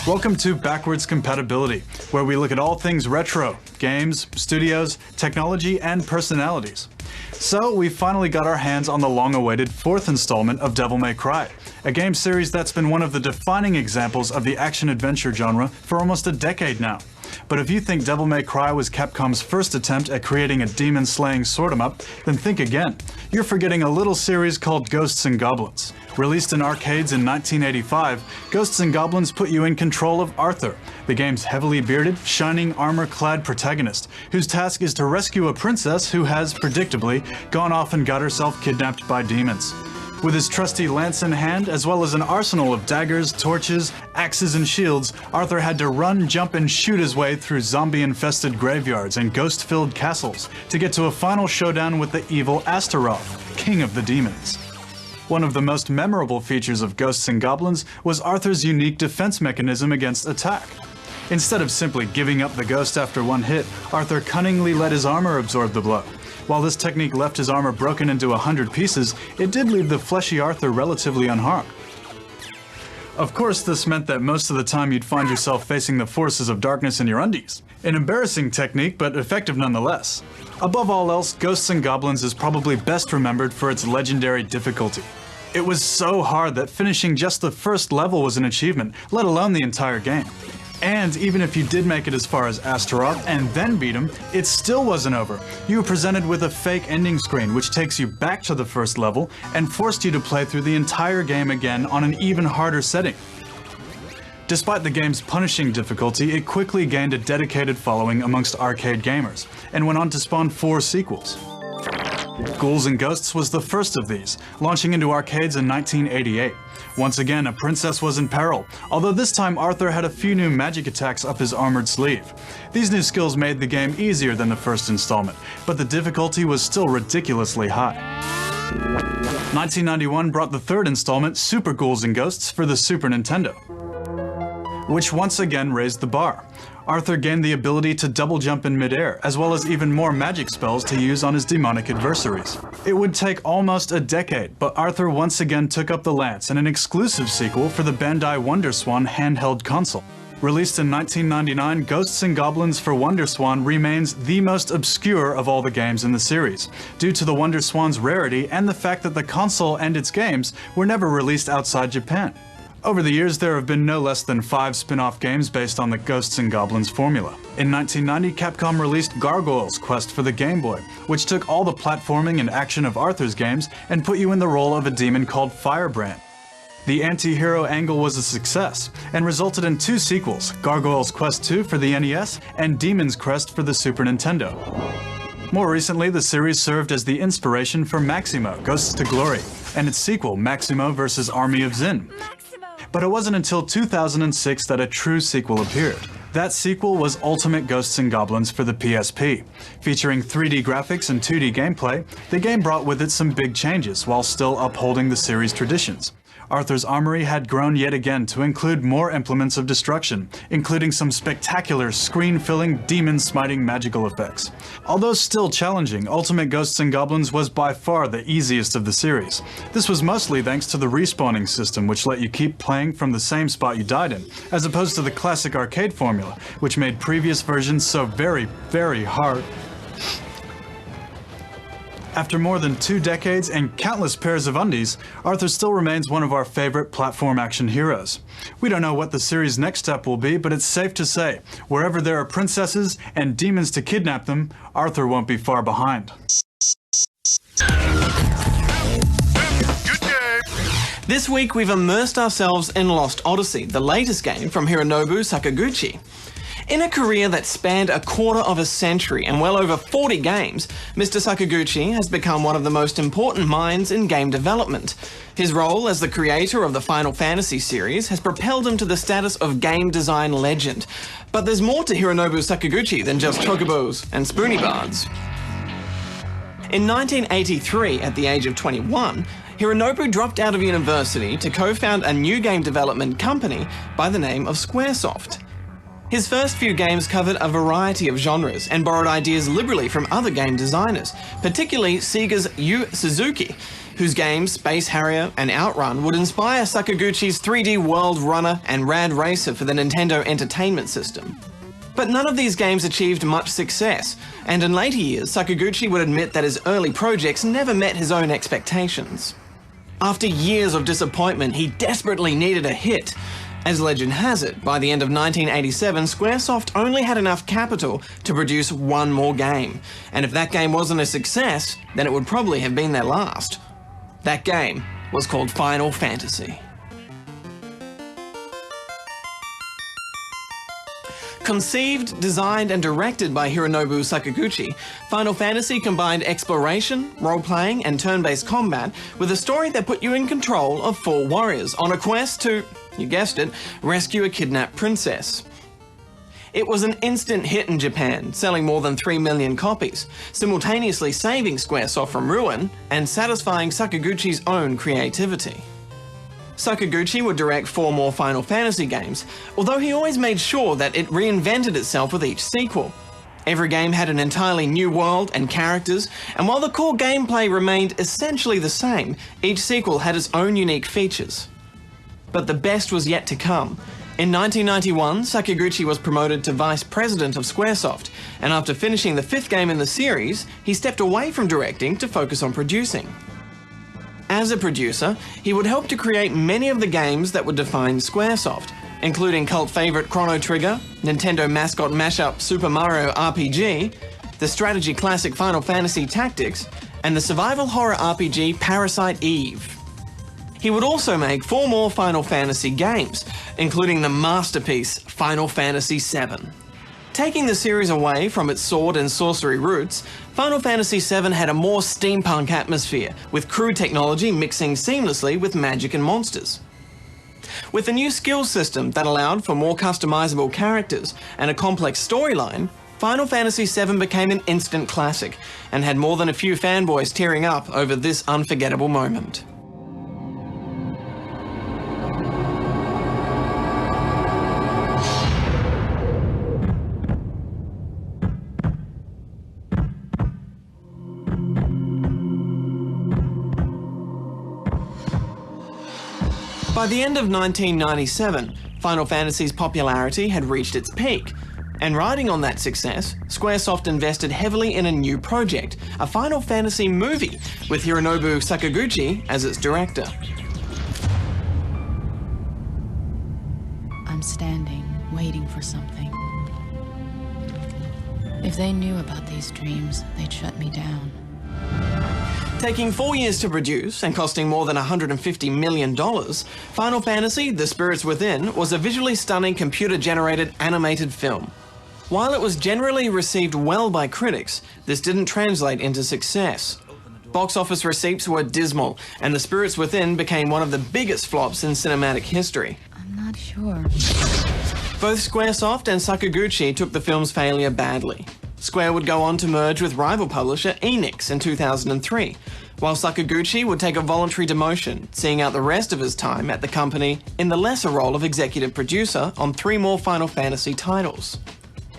Welcome to Backwards Compatibility, where we look at all things retro, games, studios, technology, and personalities. So, we finally got our hands on the long-awaited fourth installment of Devil May Cry, a game series that's been one of the defining examples of the action-adventure genre for almost a decade now. But if you think Devil May Cry was Capcom's first attempt at creating a demon-slaying sorta-em-up, then think again. You're forgetting a little series called Ghosts and Goblins. Released in arcades in 1985, Ghosts and Goblins put you in control of Arthur, the game's heavily bearded, shining armor-clad protagonist, whose task is to rescue a princess who has, predictably, gone off and got herself kidnapped by demons. With his trusty lance in hand, as well as an arsenal of daggers, torches, axes, and shields, Arthur had to run, jump, and shoot his way through zombie-infested graveyards and ghost-filled castles to get to a final showdown with the evil Astaroth, king of the demons. One of the most memorable features of Ghosts and Goblins was Arthur's unique defense mechanism against attack. Instead of simply giving up the ghost after one hit, Arthur cunningly let his armor absorb the blow. While this technique left his armor broken into 100 pieces, it did leave the fleshy Arthur relatively unharmed. Of course, this meant that most of the time you'd find yourself facing the forces of darkness in your undies. An embarrassing technique, but effective nonetheless. Above all else, Ghosts and Goblins is probably best remembered for its legendary difficulty. It was so hard that finishing just the first level was an achievement, let alone the entire game. And even if you did make it as far as Astaroth and then beat him, it still wasn't over. You were presented with a fake ending screen which takes you back to the first level and forced you to play through the entire game again on an even harder setting. Despite the game's punishing difficulty, it quickly gained a dedicated following amongst arcade gamers, and went on to spawn 4 sequels. Ghouls and Ghosts was the first of these, launching into arcades in 1988. Once again, a princess was in peril, although this time Arthur had a few new magic attacks up his armored sleeve. These new skills made the game easier than the first installment, but the difficulty was still ridiculously high. 1991 brought the third installment, Super Ghouls and Ghosts, for the Super Nintendo, which once again raised the bar. Arthur gained the ability to double jump in midair, as well as even more magic spells to use on his demonic adversaries. It would take almost a decade, but Arthur once again took up the lance in an exclusive sequel for the Bandai WonderSwan handheld console. Released in 1999, Ghosts and Goblins for WonderSwan remains the most obscure of all the games in the series, due to the WonderSwan's rarity and the fact that the console and its games were never released outside Japan. Over the years, there have been no less than 5 spin-off games based on the Ghosts and Goblins formula. In 1990, Capcom released Gargoyle's Quest for the Game Boy, which took all the platforming and action of Arthur's games and put you in the role of a demon called Firebrand. The anti-hero angle was a success, and resulted in 2 sequels, Gargoyle's Quest 2 for the NES and Demon's Crest for the Super Nintendo. More recently, the series served as the inspiration for Maximo, Ghosts to Glory, and its sequel, Maximo vs. Army of Zin. But it wasn't until 2006 that a true sequel appeared. That sequel was Ultimate Ghosts and Goblins for the PSP. Featuring 3D graphics and 2D gameplay, the game brought with it some big changes while still upholding the series' traditions. Arthur's armory had grown yet again to include more implements of destruction, including some spectacular screen-filling, demon-smiting magical effects. Although still challenging, Ultimate Ghosts and Goblins was by far the easiest of the series. This was mostly thanks to the respawning system, which let you keep playing from the same spot you died in, as opposed to the classic arcade formula, which made previous versions so very, very hard. After more than 2 decades and countless pairs of undies, Arthur still remains one of our favorite platform action heroes. We don't know what the series' next step will be, but it's safe to say, wherever there are princesses and demons to kidnap them, Arthur won't be far behind. This week we've immersed ourselves in Lost Odyssey, the latest game from Hironobu Sakaguchi. In a career that spanned a quarter of a century and well over 40 games, Mr. Sakaguchi has become one of the most important minds in game development. His role as the creator of the Final Fantasy series has propelled him to the status of game design legend. But there's more to Hironobu Sakaguchi than just chocobos and spoonie bards. In 1983, at the age of 21, Hironobu dropped out of university to co-found a new game development company by the name of Squaresoft. His first few games covered a variety of genres and borrowed ideas liberally from other game designers, particularly Sega's Yu Suzuki. whose games Space Harrier and Outrun would inspire Sakaguchi's 3D World Runner and Rad Racer for the Nintendo Entertainment System. But none of these games achieved much success, and in later years Sakaguchi would admit that his early projects never met his own expectations. After years of disappointment, he desperately needed a hit. As legend has it, by the end of 1987, Squaresoft only had enough capital to produce one more game, and if that game wasn't a success, then it would probably have been their last. That game was called Final Fantasy. Conceived, designed and directed by Hironobu Sakaguchi, Final Fantasy combined exploration, role-playing and turn-based combat with a story that put you in control of 4 warriors on a quest to, you guessed it, rescue a kidnapped princess. It was an instant hit in Japan, selling more than 3 million copies, simultaneously saving Squaresoft from ruin and satisfying Sakaguchi's own creativity. Sakaguchi would direct 4 more Final Fantasy games, although he always made sure that it reinvented itself with each sequel. Every game had an entirely new world and characters, and while the core gameplay remained essentially the same, each sequel had its own unique features. But the best was yet to come. In 1991, Sakaguchi was promoted to Vice President of Squaresoft, and after finishing the 5th game in the series, he stepped away from directing to focus on producing. As a producer, he would help to create many of the games that would define Squaresoft, including cult favourite Chrono Trigger, Nintendo mascot mashup Super Mario RPG, the strategy classic Final Fantasy Tactics, and the survival horror RPG Parasite Eve. He would also make 4 more Final Fantasy games, including the masterpiece Final Fantasy VII. Taking the series away from its sword and sorcery roots, Final Fantasy VII had a more steampunk atmosphere, with crew technology mixing seamlessly with magic and monsters. With a new skill system that allowed for more customizable characters and a complex storyline, Final Fantasy VII became an instant classic, and had more than a few fanboys tearing up over this unforgettable moment. By the end of 1997, Final Fantasy's popularity had reached its peak, and riding on that success, Squaresoft invested heavily in a new project, a Final Fantasy movie, with Hironobu Sakaguchi as its director. I'm standing, waiting for something. If they knew about these dreams, they'd shut me down. Taking 4 years to produce and costing more than $150 million, Final Fantasy: The Spirits Within was a visually stunning computer-generated animated film. While it was generally received well by critics, this didn't translate into success. Box office receipts were dismal, and The Spirits Within became one of the biggest flops in cinematic history. I'm not sure. Both Squaresoft and Sakaguchi took the film's failure badly. Square would go on to merge with rival publisher Enix in 2003, while Sakaguchi would take a voluntary demotion, seeing out the rest of his time at the company in the lesser role of executive producer on 3 more Final Fantasy titles.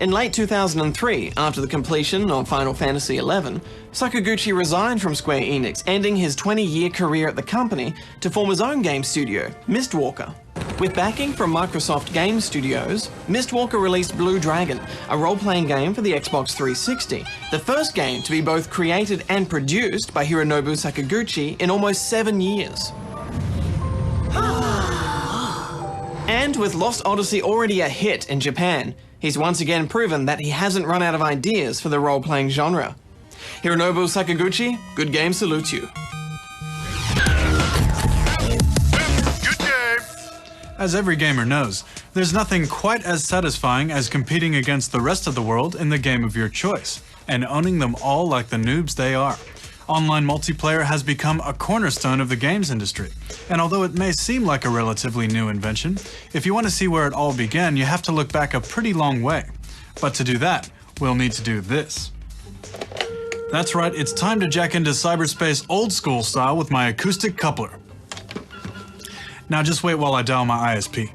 In late 2003, after the completion of Final Fantasy XI, Sakaguchi resigned from Square Enix, ending his 20-year career at the company to form his own game studio, Mistwalker. With backing from Microsoft Game Studios, Mistwalker released Blue Dragon, a role-playing game for the Xbox 360, the first game to be both created and produced by Hironobu Sakaguchi in almost 7 years. And with Lost Odyssey already a hit in Japan, he's once again proven that he hasn't run out of ideas for the role-playing genre. Hironobu Sakaguchi, good game salutes you. As every gamer knows, there's nothing quite as satisfying as competing against the rest of the world in the game of your choice, and owning them all like the noobs they are. Online multiplayer has become a cornerstone of the games industry, and although it may seem like a relatively new invention, if you want to see where it all began, you have to look back a pretty long way. But to do that, we'll need to do this. That's right, it's time to jack into cyberspace old school style with my acoustic coupler. Now just wait while I dial my ISP.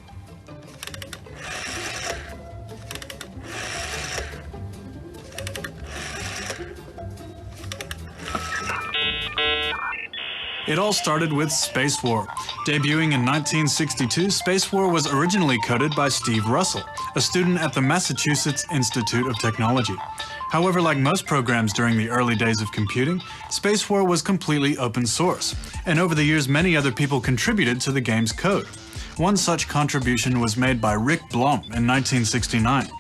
It all started with Space War. Debuting in 1962, Space War was originally coded by Steve Russell, a student at the Massachusetts Institute of Technology. However, like most programs during the early days of computing, Space War was completely open source, and over the years many other people contributed to the game's code. One such contribution was made by Rick Blom in 1969.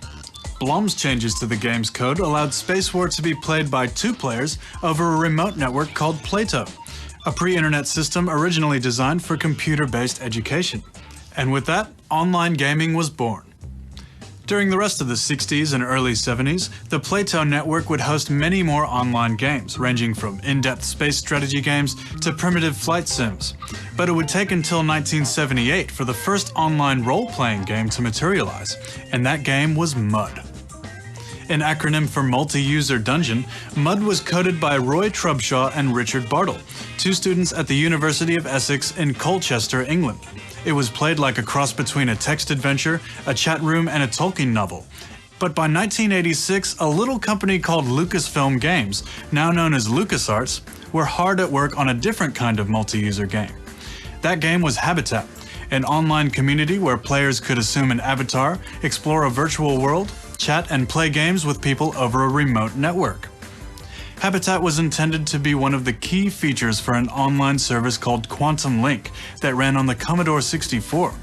Blom's changes to the game's code allowed Space War to be played by 2 players over a remote network called Plato, a pre-internet system originally designed for computer-based education. And with that, online gaming was born. During the rest of the 60s and early 70s, the Plato network would host many more online games, ranging from in-depth space strategy games to primitive flight sims. But it would take until 1978 for the first online role-playing game to materialize, and that game was MUD. An acronym for Multi-User Dungeon, MUD was coded by Roy Trubshaw and Richard Bartle, 2 students at the University of Essex in Colchester, England. It was played like a cross between a text adventure, a chat room, and a Tolkien novel. But by 1986, a little company called Lucasfilm Games, now known as LucasArts, were hard at work on a different kind of multi-user game. That game was Habitat, an online community where players could assume an avatar, explore a virtual world, chat and play games with people over a remote network. Habitat was intended to be one of the key features for an online service called Quantum Link that ran on the Commodore 64.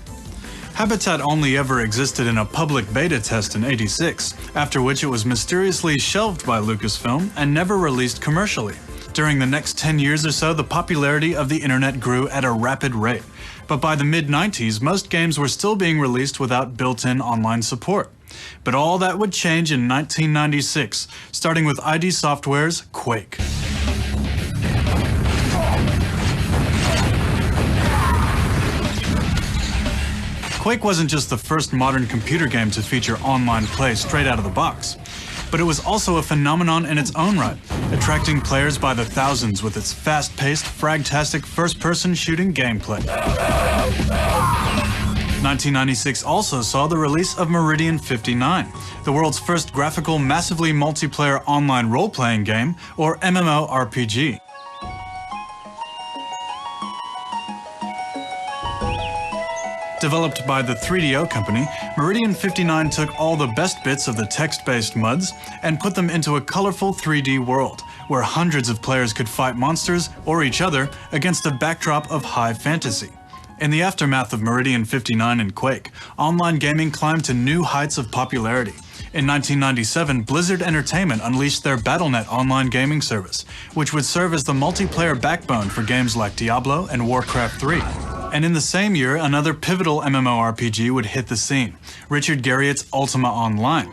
Habitat only ever existed in a public beta test in '86, after which it was mysteriously shelved by Lucasfilm and never released commercially. During the next 10 years or so, the popularity of the internet grew at a rapid rate, but by the mid-90s, most games were still being released without built-in online support. But all that would change in 1996, starting with ID Software's Quake. Quake wasn't just the first modern computer game to feature online play straight out of the box, but it was also a phenomenon in its own right, attracting players by the thousands with its fast-paced, fragtastic first-person shooting gameplay. 1996 also saw the release of Meridian 59, the world's first graphical, massively multiplayer online role-playing game, or MMORPG. Developed by the 3DO company, Meridian 59 took all the best bits of the text-based MUDs and put them into a colorful 3D world, where hundreds of players could fight monsters or each other against a backdrop of high fantasy. In the aftermath of Meridian 59 and Quake, online gaming climbed to new heights of popularity. In 1997, Blizzard Entertainment unleashed their Battle.net online gaming service, which would serve as the multiplayer backbone for games like Diablo and Warcraft 3. And in the same year, another pivotal MMORPG would hit the scene, Richard Garriott's Ultima Online.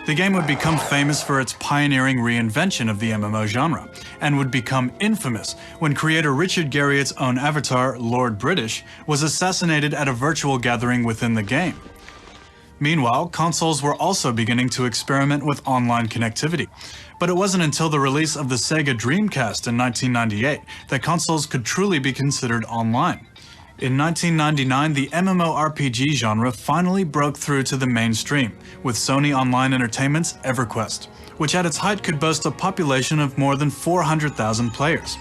The game would become famous for its pioneering reinvention of the MMO genre, and would become infamous when creator Richard Garriott's own avatar, Lord British, was assassinated at a virtual gathering within the game. Meanwhile, consoles were also beginning to experiment with online connectivity, but it wasn't until the release of the Sega Dreamcast in 1998 that consoles could truly be considered online. In 1999, the MMORPG genre finally broke through to the mainstream with Sony Online Entertainment's EverQuest, which at its height could boast a population of more than 400,000 players.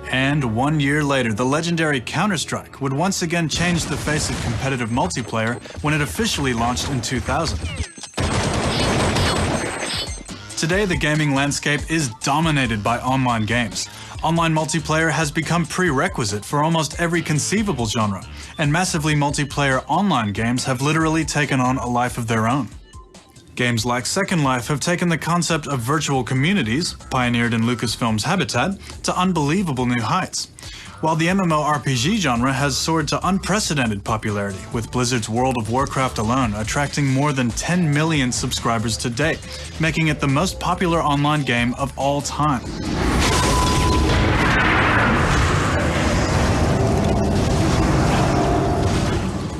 And 1 year later, the legendary Counter-Strike would once again change the face of competitive multiplayer when it officially launched in 2000. Today, the gaming landscape is dominated by online games. Online multiplayer has become prerequisite for almost every conceivable genre, and massively multiplayer online games have literally taken on a life of their own. Games like Second Life have taken the concept of virtual communities, pioneered in Lucasfilm's Habitat, to unbelievable new heights. While the MMORPG genre has soared to unprecedented popularity, with Blizzard's World of Warcraft alone attracting more than 10 million subscribers to date, making it the most popular online game of all time.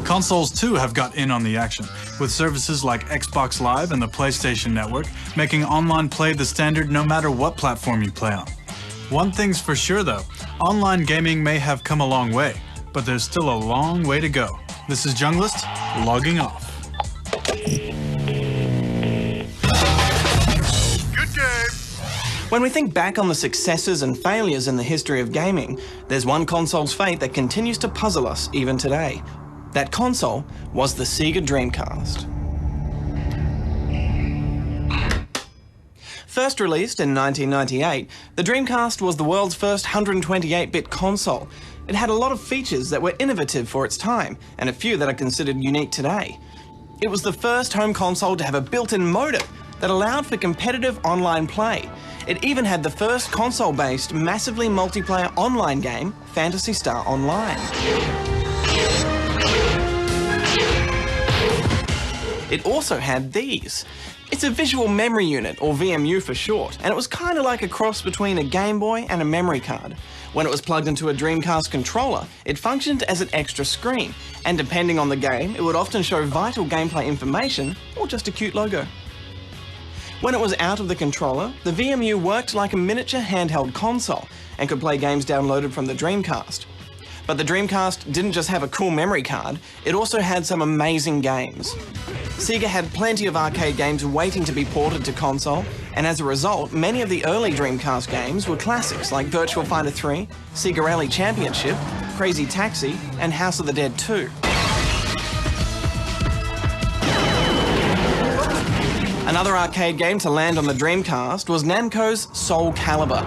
Consoles too have got in on the action, with services like Xbox Live and the PlayStation Network making online play the standard no matter what platform you play on. One thing's for sure though, online gaming may have come a long way, but there's still a long way to go. This is Junglist, logging off. Good game! When we think back on the successes and failures in the history of gaming, there's one console's fate that continues to puzzle us even today. That console was the Sega Dreamcast. First released in 1998, the Dreamcast was the world's first 128-bit console. It had a lot of features that were innovative for its time, and a few that are considered unique today. It was the first home console to have a built-in modem that allowed for competitive online play. It even had the first console-based, massively multiplayer online game, Phantasy Star Online. It also had these. It's a visual memory unit, or VMU for short, and it was kind of like a cross between a Game Boy and a memory card. When it was plugged into a Dreamcast controller, it functioned as an extra screen, and depending on the game, it would often show vital gameplay information or just a cute logo. When it was out of the controller, the VMU worked like a miniature handheld console and could play games downloaded from the Dreamcast. But the Dreamcast didn't just have a cool memory card, it also had some amazing games. Sega had plenty of arcade games waiting to be ported to console, and as a result, many of the early Dreamcast games were classics like Virtua Fighter 3, Sega Rally Championship, Crazy Taxi, and House of the Dead 2. Another arcade game to land on the Dreamcast was Namco's Soul Calibur.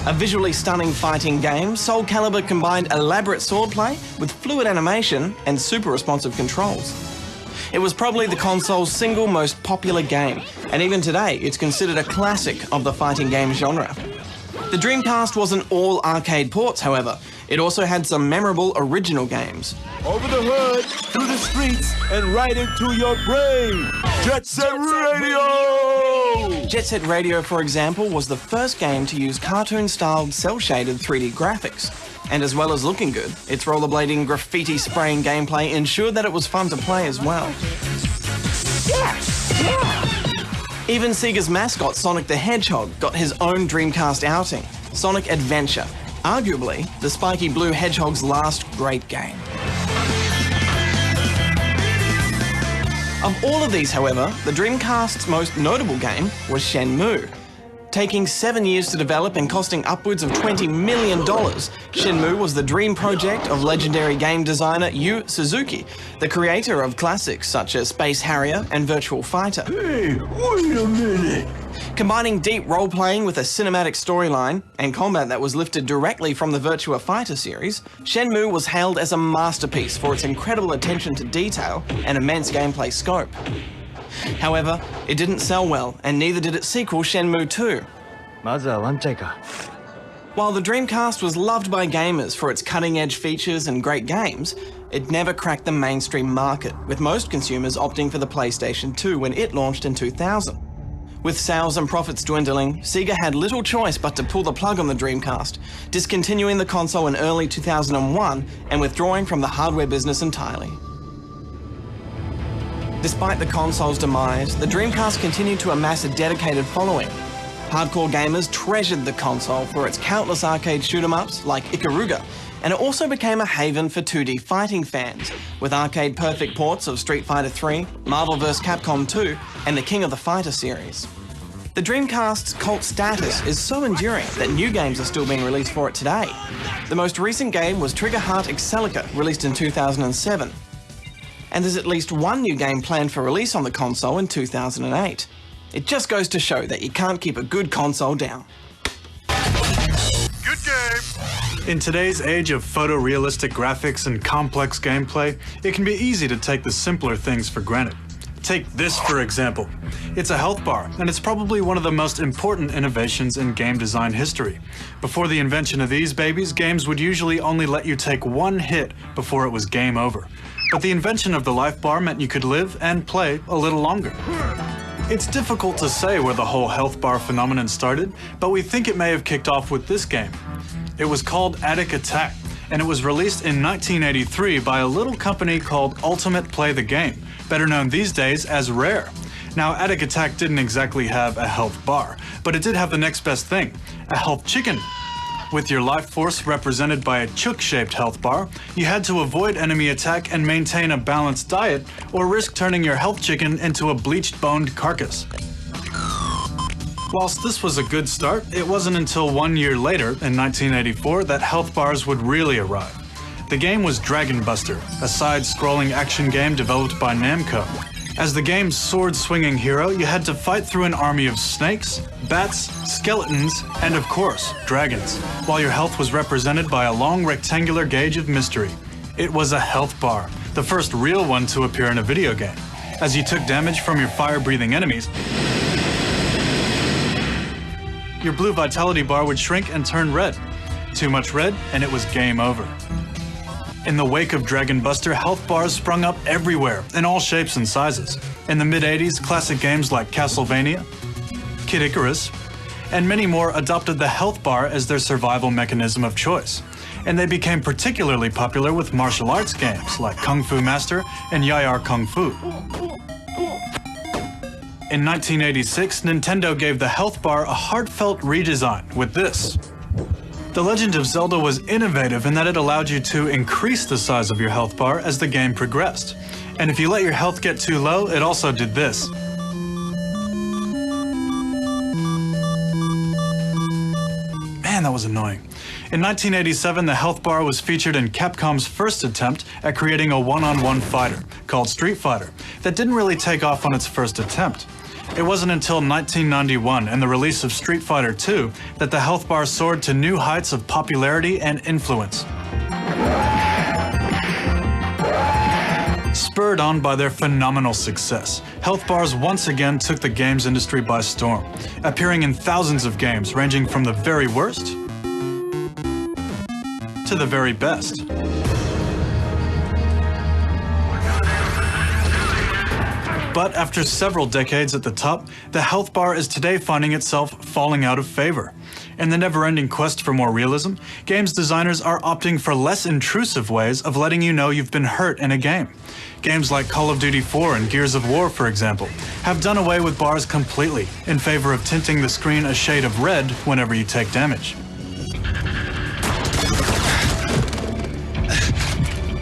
A visually stunning fighting game, Soul Calibur combined elaborate swordplay with fluid animation and super responsive controls. It was probably the console's single most popular game, and even today it's considered a classic of the fighting game genre. The Dreamcast wasn't all arcade ports, however. It also had some memorable original games. Over the hood, through the streets, and right into your brain. Jet Set Radio! Jet Set Radio, for example, was the first game to use cartoon-styled, cel-shaded 3D graphics. And as well as looking good, its rollerblading, graffiti-spraying gameplay ensured that it was fun to play as well. Even Sega's mascot, Sonic the Hedgehog, got his own Dreamcast outing, Sonic Adventure, arguably the spiky blue hedgehog's last great game. Of all of these, however, the Dreamcast's most notable game was Shenmue. Taking 7 years to develop and costing upwards of $20 million, Shenmue was the dream project of legendary game designer Yu Suzuki, the creator of classics such as Space Harrier and Virtua Fighter. Hey, wait a minute! Combining deep role-playing with a cinematic storyline and combat that was lifted directly from the Virtua Fighter series, Shenmue was hailed as a masterpiece for its incredible attention to detail and immense gameplay scope. However, it didn't sell well, and neither did its sequel, Shenmue 2. While the Dreamcast was loved by gamers for its cutting-edge features and great games, it never cracked the mainstream market, with most consumers opting for the PlayStation 2 when it launched in 2000. With sales and profits dwindling, Sega had little choice but to pull the plug on the Dreamcast, discontinuing the console in early 2001 and withdrawing from the hardware business entirely. Despite the console's demise, the Dreamcast continued to amass a dedicated following. Hardcore gamers treasured the console for its countless arcade shoot-em-ups like Ikaruga, and it also became a haven for 2D fighting fans, with arcade-perfect ports of Street Fighter 3, Marvel vs. Capcom 2, and the King of the Fighter series. The Dreamcast's cult status is so enduring that new games are still being released for it today. The most recent game was Trigger Heart Excelica, released in 2007. And there's at least one new game planned for release on the console in 2008. It just goes to show that you can't keep a good console down. Good game! In today's age of photorealistic graphics and complex gameplay, it can be easy to take the simpler things for granted. Take this, for example. It's a health bar, and it's probably one of the most important innovations in game design history. Before the invention of these babies, games would usually only let you take one hit before it was game over. But the invention of the life bar meant you could live and play a little longer. It's difficult to say where the whole health bar phenomenon started, but we think it may have kicked off with this game. It was called Attic Attack, and it was released in 1983 by a little company called Ultimate Play the Game, better known these days as Rare. Now, Attic Attack didn't exactly have a health bar, but it did have the next best thing, a health chicken. With your life force represented by a chook-shaped health bar, you had to avoid enemy attack and maintain a balanced diet, or risk turning your health chicken into a bleached boned carcass. Whilst this was a good start, it wasn't until 1 year later, in 1984, that health bars would really arrive. The game was Dragon Buster, a side-scrolling action game developed by Namco. As the game's sword-swinging hero, you had to fight through an army of snakes, bats, skeletons, and of course, dragons, while your health was represented by a long rectangular gauge of mystery. It was a health bar, the first real one to appear in a video game. As you took damage from your fire-breathing enemies, your blue vitality bar would shrink and turn red. Too much red, and it was game over. In the wake of Dragon Buster, health bars sprung up everywhere, in all shapes and sizes. In the mid-80s, classic games like Castlevania, Kid Icarus, and many more adopted the health bar as their survival mechanism of choice. And they became particularly popular with martial arts games like Kung Fu Master and Yayar Kung Fu. In 1986, Nintendo gave the health bar a heartfelt redesign with this. The Legend of Zelda was innovative in that it allowed you to increase the size of your health bar as the game progressed. And if you let your health get too low, it also did this. Man, that was annoying. In 1987, the health bar was featured in Capcom's first attempt at creating a one-on-one fighter, called Street Fighter, that didn't really take off on its first attempt. It wasn't until 1991 and the release of Street Fighter II that the health bar soared to new heights of popularity and influence. Spurred on by their phenomenal success, health bars once again took the games industry by storm, appearing in thousands of games ranging from the very worst to the very best. But after several decades at the top, the health bar is today finding itself falling out of favor. In the never-ending quest for more realism, games designers are opting for less intrusive ways of letting you know you've been hurt in a game. Games like Call of Duty 4 and Gears of War, for example, have done away with bars completely in favor of tinting the screen a shade of red whenever you take damage.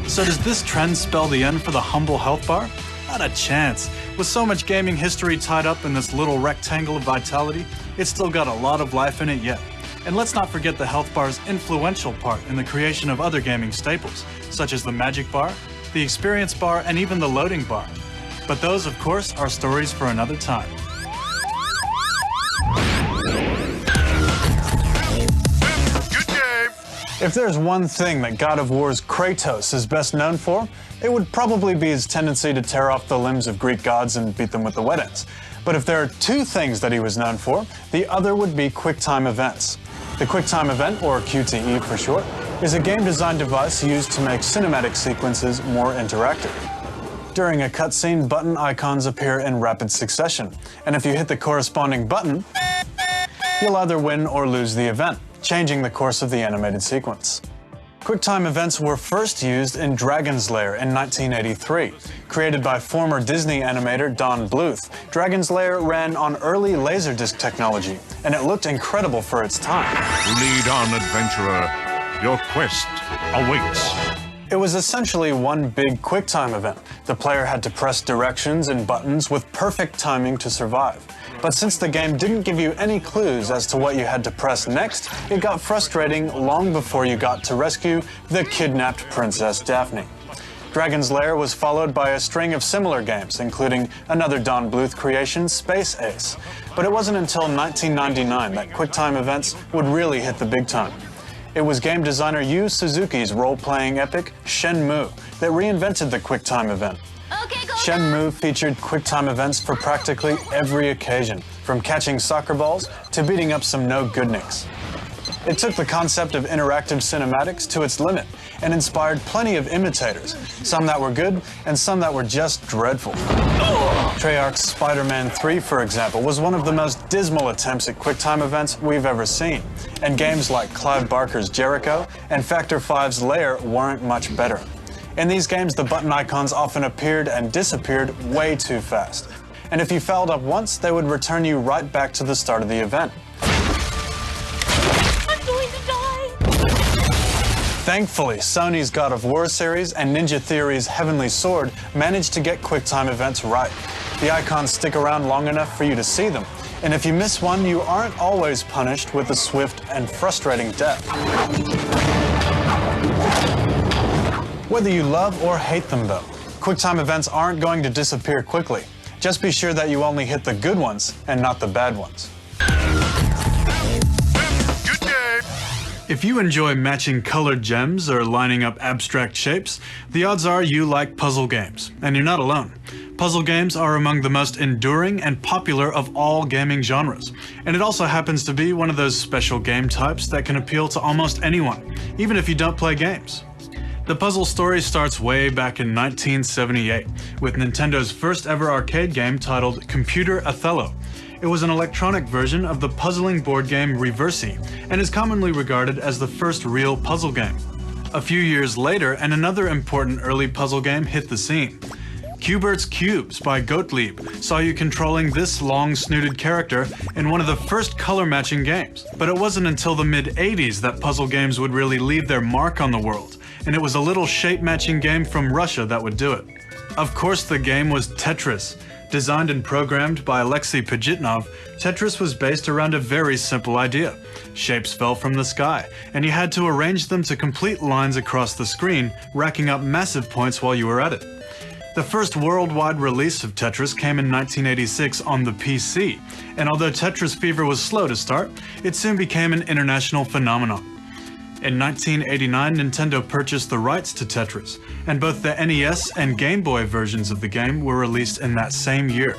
So does this trend spell the end for the humble health bar? Not a chance. With so much gaming history tied up in this little rectangle of vitality, it's still got a lot of life in it yet. And let's not forget the health bar's influential part in the creation of other gaming staples, such as the magic bar, the experience bar, and even the loading bar. But those, of course, are stories for another time. Good game. If there's one thing that God of War's Kratos is best known for, it would probably be his tendency to tear off the limbs of Greek gods and beat them with the wet ends. But if there are two things that he was known for, the other would be QuickTime events. The QuickTime event, or QTE for short, is a game design device used to make cinematic sequences more interactive. During a cutscene, button icons appear in rapid succession, and if you hit the corresponding button, you'll either win or lose the event, changing the course of the animated sequence. QuickTime events were first used in Dragon's Lair in 1983. Created by former Disney animator Don Bluth, Dragon's Lair ran on early Laserdisc technology, and it looked incredible for its time. Lead on, adventurer. Your quest awaits. It was essentially one big QuickTime event. The player had to press directions and buttons with perfect timing to survive. But since the game didn't give you any clues as to what you had to press next, it got frustrating long before you got to rescue the kidnapped Princess Daphne. Dragon's Lair was followed by a string of similar games, including another Don Bluth creation, Space Ace. But it wasn't until 1999 that QuickTime events would really hit the big time. It was game designer Yu Suzuki's role-playing epic, Shenmue, that reinvented the QuickTime event. Shenmue featured QuickTime events for practically every occasion, from catching soccer balls to beating up some no-goodniks. It took the concept of interactive cinematics to its limit and inspired plenty of imitators, some that were good and some that were just dreadful. Treyarch's Spider-Man 3, for example, was one of the most dismal attempts at QuickTime events we've ever seen, and games like Clive Barker's Jericho and Factor 5's Lair weren't much better. In these games, the button icons often appeared and disappeared way too fast. And if you fouled up once, they would return you right back to the start of the event. I'm going to die! Thankfully, Sony's God of War series and Ninja Theory's Heavenly Sword managed to get QuickTime events right. The icons stick around long enough for you to see them, And if you miss one, you aren't always punished with a swift and frustrating death. Whether you love or hate them, though, QuickTime events aren't going to disappear quickly. Just be sure that you only hit the good ones and not the bad ones. Good day. If you enjoy matching colored gems or lining up abstract shapes, the odds are you like puzzle games, and you're not alone. Puzzle games are among the most enduring and popular of all gaming genres, and it also happens to be one of those special game types that can appeal to almost anyone, even if you don't play games. The puzzle story starts way back in 1978, with Nintendo's first ever arcade game titled Computer Othello. It was an electronic version of the puzzling board game Reversi, and is commonly regarded as the first real puzzle game. A few years later, and another important early puzzle game hit the scene. Q*bert's Cubes by Gottlieb saw you controlling this long-snooted character in one of the first color-matching games. But it wasn't until the mid-80s that puzzle games would really leave their mark on the world, and it was a little shape-matching game from Russia that would do it. Of course, the game was Tetris. Designed and programmed by Alexei Pajitnov, Tetris was based around a very simple idea. Shapes fell from the sky, and you had to arrange them to complete lines across the screen, racking up massive points while you were at it. The first worldwide release of Tetris came in 1986 on the PC, and although Tetris fever was slow to start, it soon became an international phenomenon. In 1989, Nintendo purchased the rights to Tetris, and both the NES and Game Boy versions of the game were released in that same year.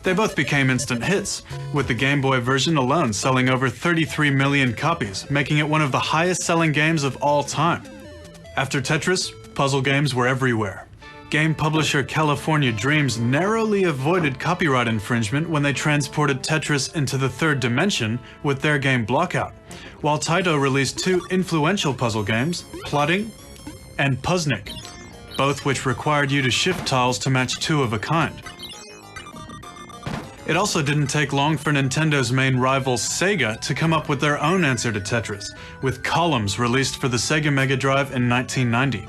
They both became instant hits, with the Game Boy version alone selling over 33 million copies, making it one of the highest-selling games of all time. After Tetris, puzzle games were everywhere. Game publisher California Dreams narrowly avoided copyright infringement when they transported Tetris into the third dimension with their game Blockout, while Taito released two influential puzzle games, Plotting and Puzznik, both which required you to shift tiles to match two of a kind. It also didn't take long for Nintendo's main rival Sega to come up with their own answer to Tetris, with Columns released for the Sega Mega Drive in 1990.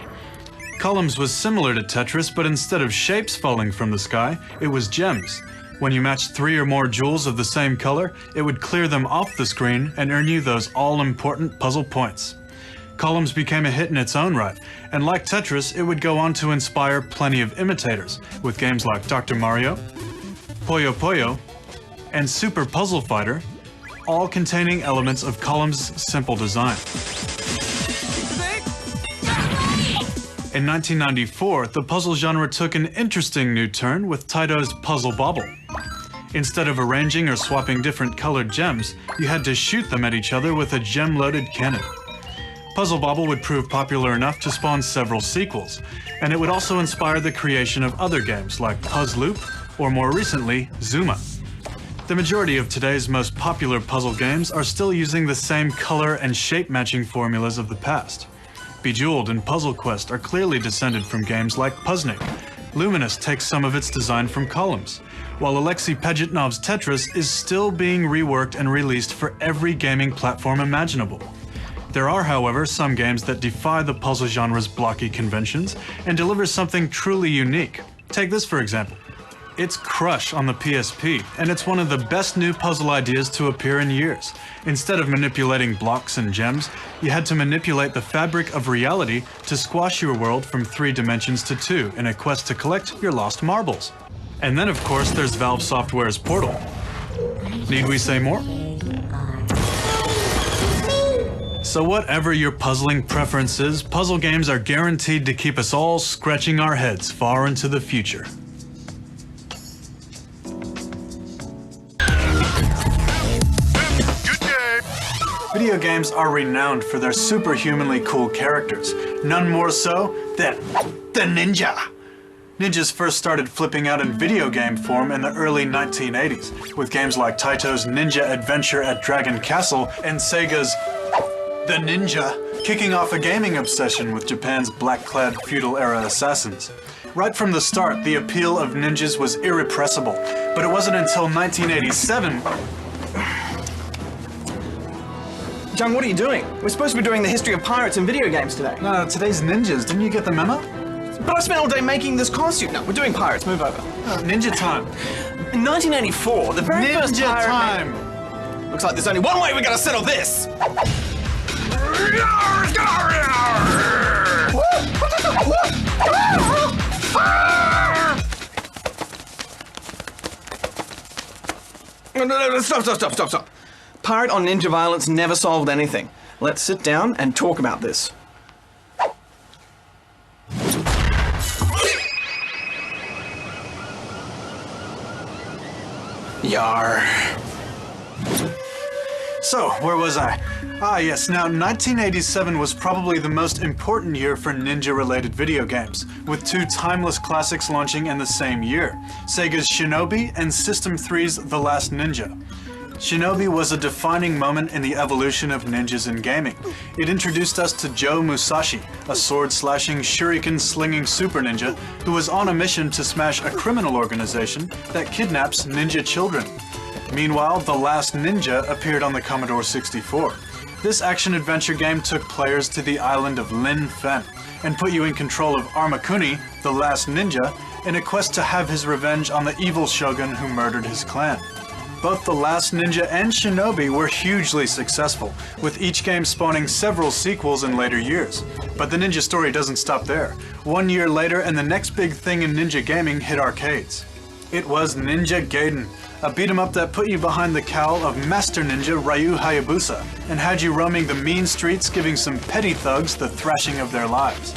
Columns was similar to Tetris, but instead of shapes falling from the sky, it was gems. When you matched 3 or more jewels of the same color, it would clear them off the screen and earn you those all-important puzzle points. Columns became a hit in its own right, and like Tetris, it would go on to inspire plenty of imitators, with games like Dr. Mario, Puyo Puyo, and Super Puzzle Fighter, all containing elements of Columns' simple design. In 1994, the puzzle genre took an interesting new turn with Taito's Puzzle Bobble. Instead of arranging or swapping different colored gems, you had to shoot them at each other with a gem-loaded cannon. Puzzle Bobble would prove popular enough to spawn several sequels, and it would also inspire the creation of other games like Puzz Loop, or more recently, Zuma. The majority of today's most popular puzzle games are still using the same color and shape matching formulas of the past. Bejeweled and Puzzle Quest are clearly descended from games like Puzznik. Luminous takes some of its design from Columns, while Alexei Pajitnov's Tetris is still being reworked and released for every gaming platform imaginable. There are, however, some games that defy the puzzle genre's blocky conventions and deliver something truly unique. Take this for example. It's Crush on the PSP, and it's one of the best new puzzle ideas to appear in years. Instead of manipulating blocks and gems, you had to manipulate the fabric of reality to squash your world from 3 dimensions to 2 in a quest to collect your lost marbles. And then of course there's Valve Software's Portal. Need we say more? So whatever your puzzling preferences, puzzle games are guaranteed to keep us all scratching our heads far into the future. Video games are renowned for their superhumanly cool characters, none more so than the ninja. Ninjas first started flipping out in video game form in the early 1980s, with games like Taito's Ninja Adventure at Dragon Castle and Sega's The Ninja, kicking off a gaming obsession with Japan's black-clad feudal-era assassins. Right from the start, the appeal of ninjas was irrepressible, but it wasn't until 1987... Jung, what are you doing? We're supposed to be doing the history of pirates and video games today. No, today's ninjas. Didn't you get the memo? But I spent all day making this costume. No, we're doing pirates. Move over. Ninja time. In 1984, the very first Ninja pirate... time! Looks like there's only one way we gotta settle this! No, stop. Pirate on ninja violence never solved anything. Let's sit down and talk about this. Yar. So, where was I? Ah yes, now 1987 was probably the most important year for ninja-related video games, with two timeless classics launching in the same year, Sega's Shinobi and System 3's The Last Ninja. Shinobi was a defining moment in the evolution of ninjas in gaming. It introduced us to Joe Musashi, a sword-slashing, shuriken-slinging super ninja who was on a mission to smash a criminal organization that kidnaps ninja children. Meanwhile, The Last Ninja appeared on the Commodore 64. This action-adventure game took players to the island of Lin Fen and put you in control of Armakuni, the last ninja, in a quest to have his revenge on the evil shogun who murdered his clan. Both The Last Ninja and Shinobi were hugely successful, with each game spawning several sequels in later years. But the ninja story doesn't stop there. 1 year later, and the next big thing in ninja gaming hit arcades. It was Ninja Gaiden, a beat-em-up that put you behind the cowl of Master Ninja Ryu Hayabusa, and had you roaming the mean streets, giving some petty thugs the thrashing of their lives.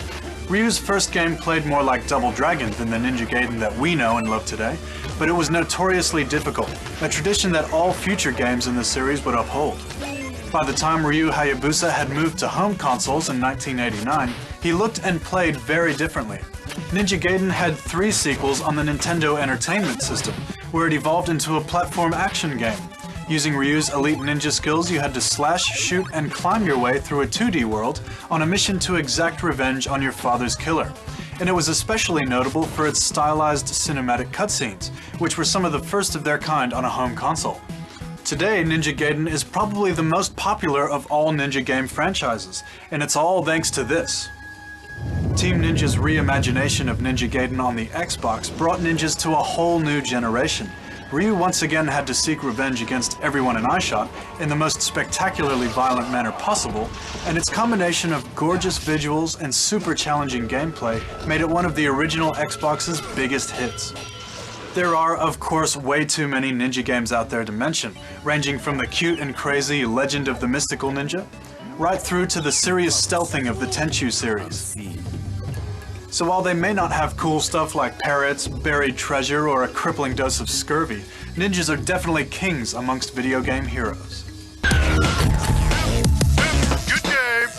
Ryu's first game played more like Double Dragon than the Ninja Gaiden that we know and love today, but it was notoriously difficult, a tradition that all future games in the series would uphold. By the time Ryu Hayabusa had moved to home consoles in 1989, he looked and played very differently. Ninja Gaiden had 3 sequels on the Nintendo Entertainment System, where it evolved into a platform action game. Using Ryu's elite ninja skills, you had to slash, shoot, and climb your way through a 2D world on a mission to exact revenge on your father's killer. And it was especially notable for its stylized cinematic cutscenes, which were some of the first of their kind on a home console. Today, Ninja Gaiden is probably the most popular of all ninja game franchises, and it's all thanks to this. Team Ninja's reimagination of Ninja Gaiden on the Xbox brought ninjas to a whole new generation. Ryu once again had to seek revenge against everyone in eyeshot in the most spectacularly violent manner possible, and its combination of gorgeous visuals and super challenging gameplay made it one of the original Xbox's biggest hits. There are, of course, way too many ninja games out there to mention, ranging from the cute and crazy Legend of the Mystical Ninja, right through to the serious stealthing of the Tenchu series. So while they may not have cool stuff like parrots, buried treasure, or a crippling dose of scurvy, ninjas are definitely kings amongst video game heroes. Good game!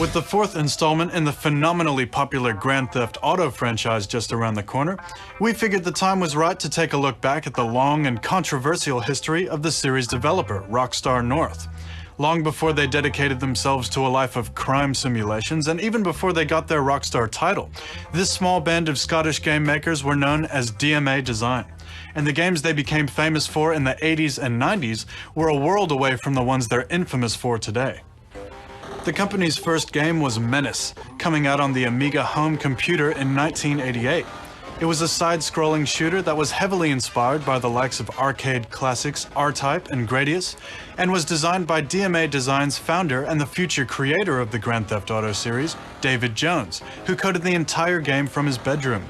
With the 4th installment in the phenomenally popular Grand Theft Auto franchise just around the corner, we figured the time was right to take a look back at the long and controversial history of the series developer, Rockstar North. Long before they dedicated themselves to a life of crime simulations, and even before they got their Rockstar title, this small band of Scottish game makers were known as DMA Design. And the games they became famous for in the 80s and 90s were a world away from the ones they're infamous for today. The company's first game was Menace, coming out on the Amiga home computer in 1988. It was a side-scrolling shooter that was heavily inspired by the likes of arcade classics R-Type and Gradius, and was designed by DMA Design's founder and the future creator of the Grand Theft Auto series, David Jones, who coded the entire game from his bedroom.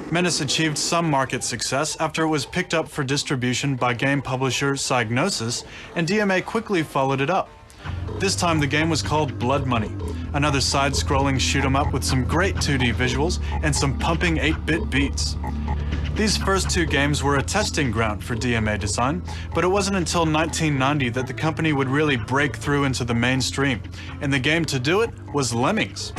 Menace achieved some market success after it was picked up for distribution by game publisher Psygnosis, and DMA quickly followed it up. This time the game was called Blood Money, another side-scrolling shoot-'em-up with some great 2D visuals and some pumping 8-bit beats. These first 2 games were a testing ground for DMA Design, but it wasn't until 1990 that the company would really break through into the mainstream, and the game to do it was Lemmings.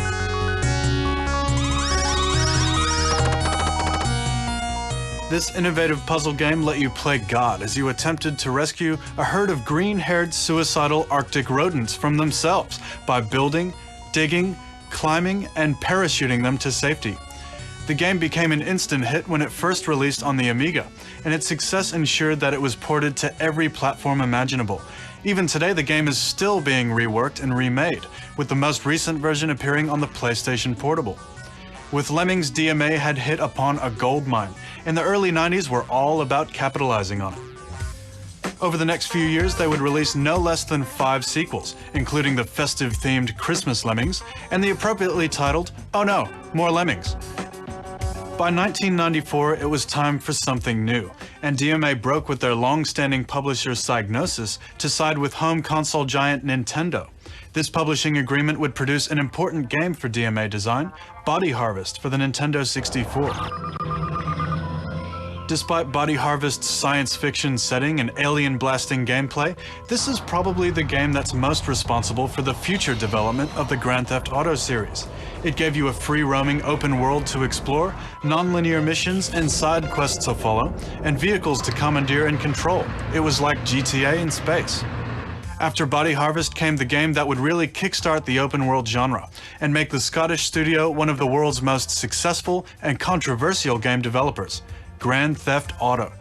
This innovative puzzle game let you play God as you attempted to rescue a herd of green-haired suicidal Arctic rodents from themselves by building, digging, climbing, and parachuting them to safety. The game became an instant hit when it first released on the Amiga, and its success ensured that it was ported to every platform imaginable. Even today, the game is still being reworked and remade, with the most recent version appearing on the PlayStation Portable. With Lemmings, DMA had hit upon a gold mine, and the early 90s were all about capitalizing on it. Over the next few years, they would release no less than 5 sequels, including the festive-themed Christmas Lemmings and the appropriately titled Oh No, More Lemmings. By 1994, it was time for something new, and DMA broke with their long-standing publisher Psygnosis to side with home console giant Nintendo. This publishing agreement would produce an important game for DMA design, Body Harvest, for the Nintendo 64. Despite Body Harvest's science fiction setting and alien-blasting gameplay, this is probably the game that's most responsible for the future development of the Grand Theft Auto series. It gave you a free-roaming open world to explore, non-linear missions and side quests to follow, and vehicles to commandeer and control. It was like GTA in space. After Body Harvest came the game that would really kickstart the open world genre and make the Scottish studio one of the world's most successful and controversial game developers, Grand Theft Auto.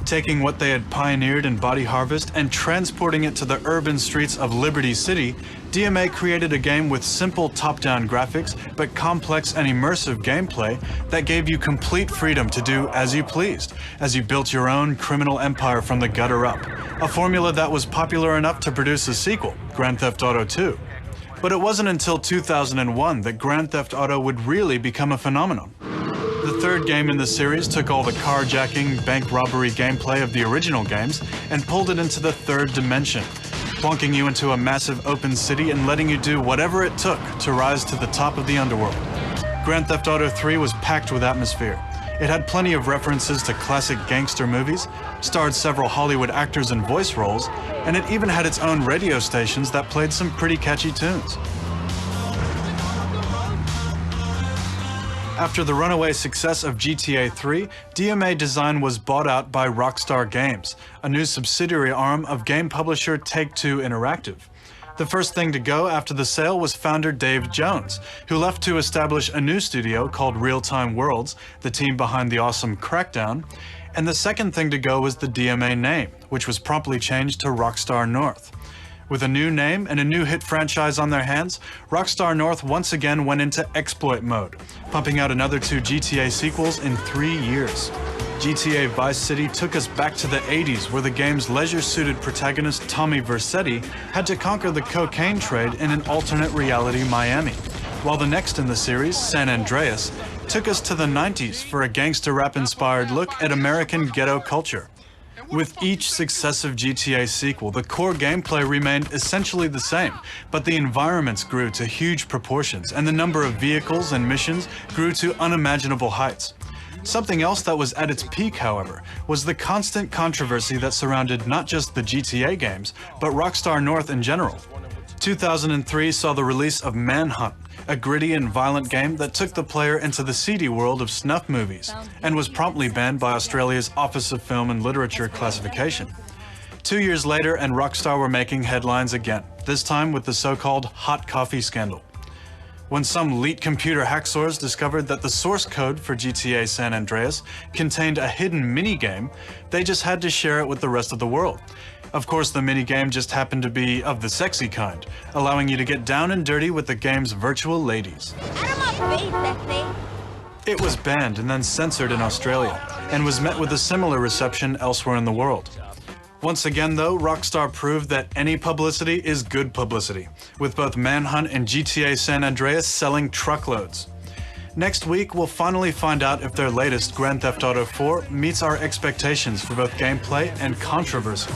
Taking what they had pioneered in Body Harvest and transporting it to the urban streets of Liberty City, DMA created a game with simple top-down graphics but complex and immersive gameplay that gave you complete freedom to do as you pleased, as you built your own criminal empire from the gutter up, a formula that was popular enough to produce a sequel, Grand Theft Auto 2. But it wasn't until 2001 that Grand Theft Auto would really become a phenomenon. The third game in the series took all the carjacking, bank robbery gameplay of the original games and pulled it into the third dimension, plonking you into a massive open city and letting you do whatever it took to rise to the top of the underworld. Grand Theft Auto 3 was packed with atmosphere. It had plenty of references to classic gangster movies, starred several Hollywood actors in voice roles, and it even had its own radio stations that played some pretty catchy tunes. After the runaway success of GTA 3, DMA Design was bought out by Rockstar Games, a new subsidiary arm of game publisher Take-Two Interactive. The first thing to go after the sale was founder Dave Jones, who left to establish a new studio called Real Time Worlds, the team behind the awesome Crackdown, and the second thing to go was the DMA name, which was promptly changed to Rockstar North. With a new name and a new hit franchise on their hands, Rockstar North once again went into exploit mode, pumping out another 2 GTA sequels in 3 years. GTA Vice City took us back to the 80s, where the game's leisure-suited protagonist Tommy Vercetti had to conquer the cocaine trade in an alternate reality Miami, while the next in the series, San Andreas, took us to the 90s for a gangster rap-inspired look at American ghetto culture. With each successive GTA sequel, the core gameplay remained essentially the same, but the environments grew to huge proportions and the number of vehicles and missions grew to unimaginable heights. Something else that was at its peak, however, was the constant controversy that surrounded not just the GTA games, but Rockstar North in general. 2003 saw the release of Manhunt, a gritty and violent game that took the player into the seedy world of snuff movies, and was promptly banned by Australia's Office of Film and Literature classification. 2 years later, and Rockstar were making headlines again, this time with the so-called hot coffee scandal. When some elite computer hacksaws discovered that the source code for GTA San Andreas contained a hidden minigame, they just had to share it with the rest of the world. Of course, the minigame just happened to be of the sexy kind, allowing you to get down and dirty with the game's virtual ladies. It was banned and then censored in Australia, and was met with a similar reception elsewhere in the world. Once again, though, Rockstar proved that any publicity is good publicity, with both Manhunt and GTA San Andreas selling truckloads. Next week, we'll finally find out if their latest Grand Theft Auto 4 meets our expectations for both gameplay and controversy.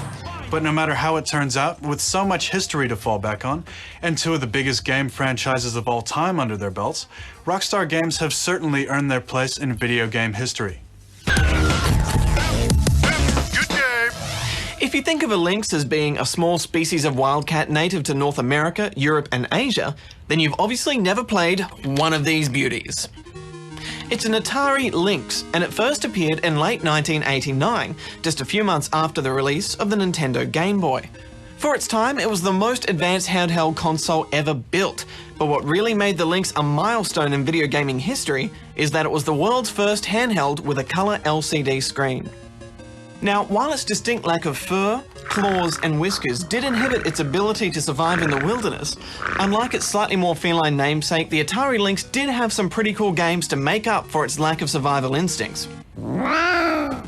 But no matter how it turns out, with so much history to fall back on, and 2 of the biggest game franchises of all time under their belts, Rockstar Games have certainly earned their place in video game history. If you think of a lynx as being a small species of wildcat native to North America, Europe and Asia, then you've obviously never played one of these beauties. It's an Atari Lynx, and it first appeared in late 1989, just a few months after the release of the Nintendo Game Boy. For its time, it was the most advanced handheld console ever built, but what really made the Lynx a milestone in video gaming history is that it was the world's first handheld with a colour LCD screen. Now, while its distinct lack of fur, claws and whiskers did inhibit its ability to survive in the wilderness, unlike its slightly more feline namesake, the Atari Lynx did have some pretty cool games to make up for its lack of survival instincts.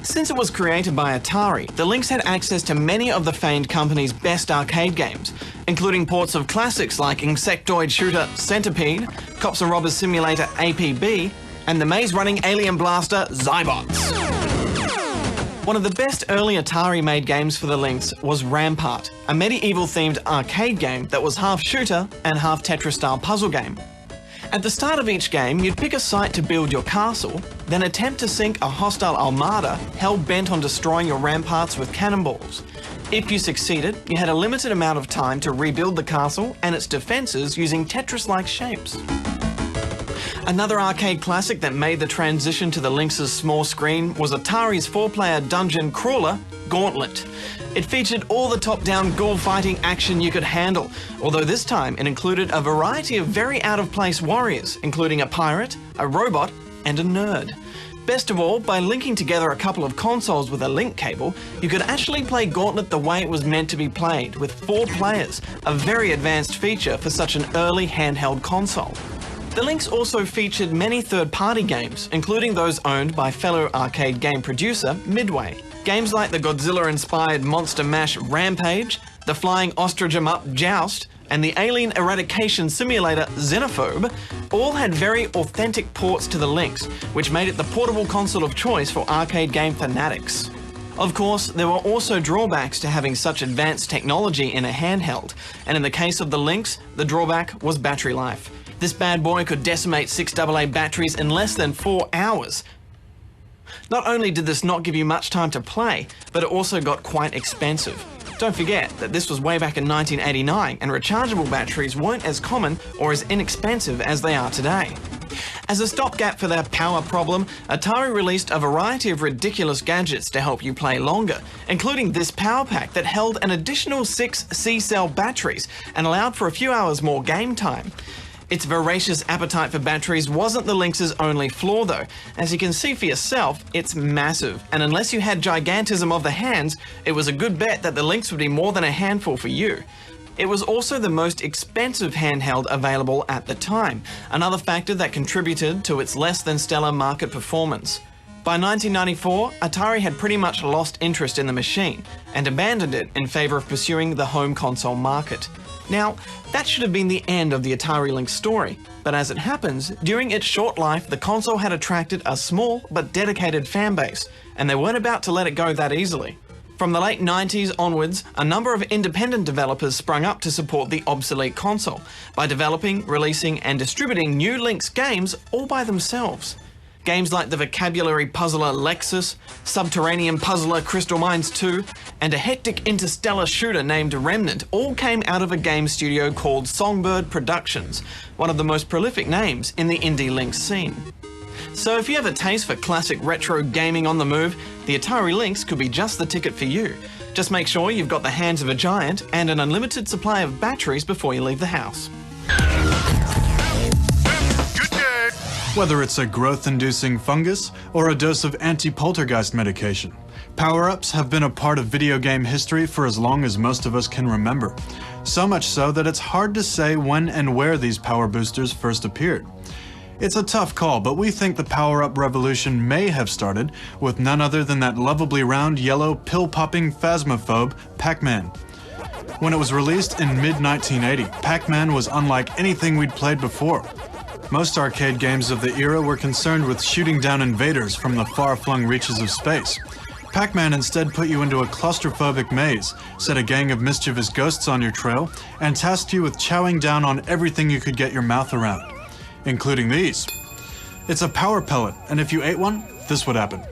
Since it was created by Atari, the Lynx had access to many of the famed company's best arcade games, including ports of classics like insectoid shooter Centipede, Cops and Robbers Simulator APB, and the maze-running alien blaster Zybots. One of the best early Atari-made games for the Lynx was Rampart, a medieval-themed arcade game that was half shooter and half Tetris-style puzzle game. At the start of each game, you'd pick a site to build your castle, then attempt to sink a hostile armada hell-bent on destroying your ramparts with cannonballs. If you succeeded, you had a limited amount of time to rebuild the castle and its defences using Tetris-like shapes. Another arcade classic that made the transition to the Lynx's small screen was Atari's 4-player dungeon crawler, Gauntlet. It featured all the top-down ghoul-fighting action you could handle, although this time it included a variety of very out-of-place warriors, including a pirate, a robot, and a nerd. Best of all, by linking together a couple of consoles with a link cable, you could actually play Gauntlet the way it was meant to be played, with 4 players, a very advanced feature for such an early handheld console. The Lynx also featured many third-party games, including those owned by fellow arcade game producer Midway. Games like the Godzilla-inspired Monster Mash Rampage, the flying ostrich 'em up Joust, and the alien eradication simulator Xenophobe all had very authentic ports to the Lynx, which made it the portable console of choice for arcade game fanatics. Of course, there were also drawbacks to having such advanced technology in a handheld, and in the case of the Lynx, the drawback was battery life. This bad boy could decimate 6AA batteries in less than 4 hours. Not only did this not give you much time to play, but it also got quite expensive. Don't forget that this was way back in 1989 and rechargeable batteries weren't as common or as inexpensive as they are today. As a stopgap for their power problem, Atari released a variety of ridiculous gadgets to help you play longer, including this power pack that held an additional 6 C-cell batteries and allowed for a few hours more game time. Its voracious appetite for batteries wasn't the Lynx's only flaw though. As you can see for yourself, it's massive, and unless you had gigantism of the hands, it was a good bet that the Lynx would be more than a handful for you. It was also the most expensive handheld available at the time, another factor that contributed to its less than stellar market performance. By 1994, Atari had pretty much lost interest in the machine and abandoned it in favour of pursuing the home console market. Now, that should have been the end of the Atari Lynx story, but as it happens, during its short life, the console had attracted a small but dedicated fanbase, and they weren't about to let it go that easily. From the late 90s onwards, a number of independent developers sprung up to support the obsolete console by developing, releasing, and distributing new Lynx games all by themselves. Games like the vocabulary puzzler Lexus, subterranean puzzler Crystal Mines 2, and a hectic interstellar shooter named Remnant all came out of a game studio called Songbird Productions, one of the most prolific names in the indie Lynx scene. So if you have a taste for classic retro gaming on the move, the Atari Lynx could be just the ticket for you. Just make sure you've got the hands of a giant and an unlimited supply of batteries before you leave the house. Whether it's a growth-inducing fungus or a dose of anti-poltergeist medication, power-ups have been a part of video game history for as long as most of us can remember. So much so that it's hard to say when and where these power boosters first appeared. It's a tough call, but we think the power-up revolution may have started with none other than that lovably round, yellow, pill-popping phasmophobe, Pac-Man. When it was released in mid-1980, Pac-Man was unlike anything we'd played before. Most arcade games of the era were concerned with shooting down invaders from the far-flung reaches of space. Pac-Man instead put you into a claustrophobic maze, set a gang of mischievous ghosts on your trail, and tasked you with chowing down on everything you could get your mouth around, including these. It's a power pellet, and if you ate one, this would happen.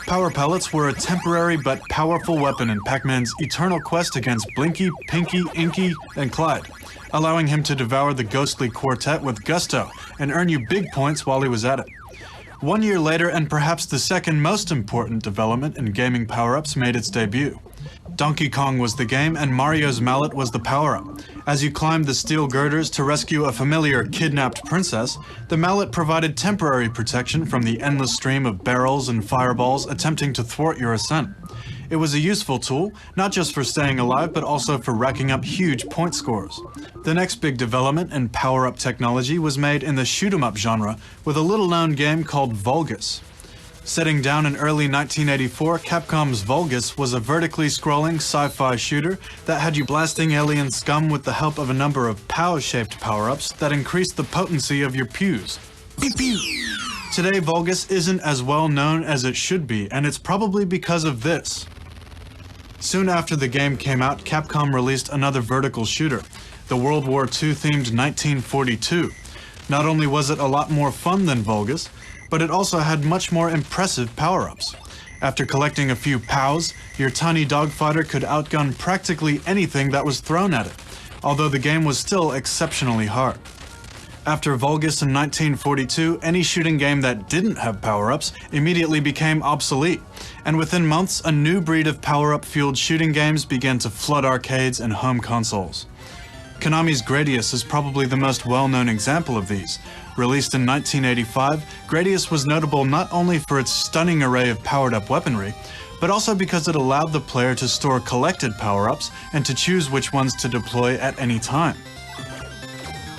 Power pellets were a temporary but powerful weapon in Pac-Man's eternal quest against Blinky, Pinky, Inky, and Clyde, allowing him to devour the ghostly quartet with gusto and earn you big points while he was at it. 1 year later, and perhaps the second most important development in gaming power-ups made its debut. Donkey Kong was the game, and Mario's mallet was the power-up. As you climbed the steel girders to rescue a familiar kidnapped princess, the mallet provided temporary protection from the endless stream of barrels and fireballs attempting to thwart your ascent. It was a useful tool, not just for staying alive, but also for racking up huge point scores. The next big development in power-up technology was made in the shoot-'em-up genre with a little-known game called Vulgus. Setting down in early 1984, Capcom's Vulgus was a vertically scrolling sci-fi shooter that had you blasting alien scum with the help of a number of POW-shaped power-ups that increased the potency of your pews. Pew pew! Today, Vulgus isn't as well known as it should be, and it's probably because of this. Soon after the game came out, Capcom released another vertical shooter, the World War II-themed 1942. Not only was it a lot more fun than Vulgus, but it also had much more impressive power-ups. After collecting a few POWs, your tiny dogfighter could outgun practically anything that was thrown at it, although the game was still exceptionally hard. After Vulgus in 1942, any shooting game that didn't have power-ups immediately became obsolete, and within months, a new breed of power-up-fueled shooting games began to flood arcades and home consoles. Konami's Gradius is probably the most well-known example of these. Released in 1985, Gradius was notable not only for its stunning array of powered-up weaponry, but also because it allowed the player to store collected power-ups and to choose which ones to deploy at any time.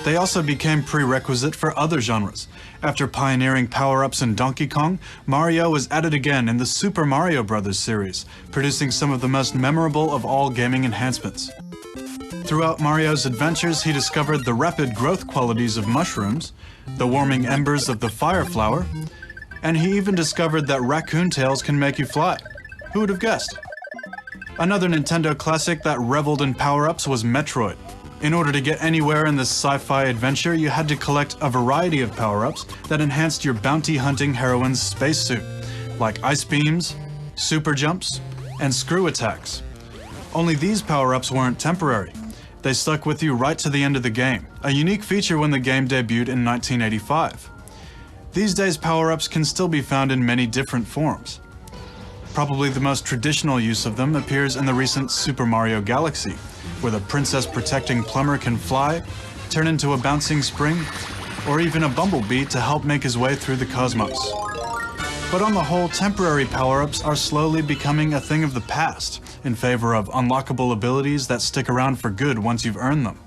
They also became prerequisite for other genres. After pioneering power-ups in Donkey Kong, Mario was added again in the Super Mario Bros. Series, producing some of the most memorable of all gaming enhancements. Throughout Mario's adventures, he discovered the rapid growth qualities of mushrooms, the warming embers of the fire flower, and he even discovered that raccoon tails can make you fly. Who would have guessed? Another Nintendo classic that reveled in power-ups was Metroid. In order to get anywhere in this sci-fi adventure, you had to collect a variety of power-ups that enhanced your bounty-hunting heroine's spacesuit, like ice beams, super jumps, and screw attacks. Only these power-ups weren't temporary. They stuck with you right to the end of the game, a unique feature when the game debuted in 1985. These days, power-ups can still be found in many different forms. Probably the most traditional use of them appears in the recent Super Mario Galaxy, where the princess-protecting plumber can fly, turn into a bouncing spring, or even a bumblebee to help make his way through the cosmos. But on the whole, temporary power-ups are slowly becoming a thing of the past, in favor of unlockable abilities that stick around for good once you've earned them.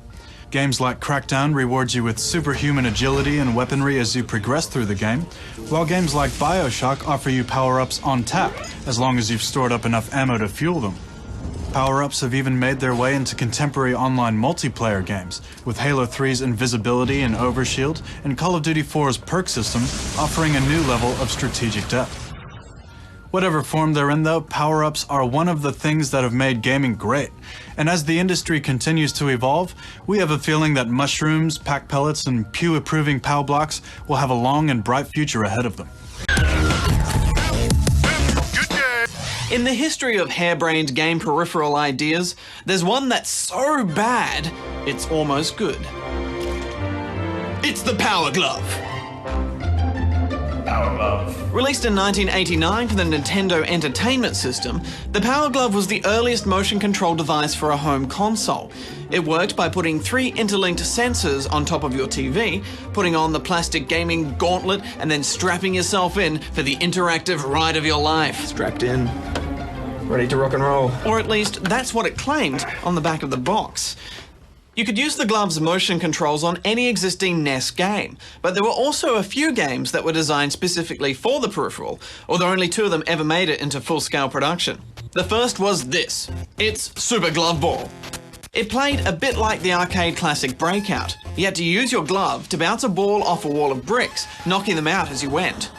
Games like Crackdown reward you with superhuman agility and weaponry as you progress through the game, while games like BioShock offer you power-ups on tap, as long as you've stored up enough ammo to fuel them. Power-ups have even made their way into contemporary online multiplayer games, with Halo 3's invisibility and overshield, and Call of Duty 4's perk system offering a new level of strategic depth. Whatever form they're in though, power-ups are one of the things that have made gaming great. And as the industry continues to evolve, we have a feeling that mushrooms, pack pellets, and pew-approving POW blocks will have a long and bright future ahead of them. In the history of harebrained game peripheral ideas, there's one that's so bad, it's almost good. It's the Power Glove. Power Glove. Released in 1989 for the Nintendo Entertainment System, the Power Glove was the earliest motion control device for a home console. It worked by putting 3 interlinked sensors on top of your TV, putting on the plastic gaming gauntlet, and then strapping yourself in for the interactive ride of your life. Strapped in, ready to rock and roll. Or at least, that's what it claimed on the back of the box. You could use the glove's motion controls on any existing NES game, but there were also a few games that were designed specifically for the peripheral, although only 2 of them ever made it into full-scale production. The first was this. It's Super Glove Ball. It played a bit like the arcade classic Breakout. You had to use your glove to bounce a ball off a wall of bricks, knocking them out as you went.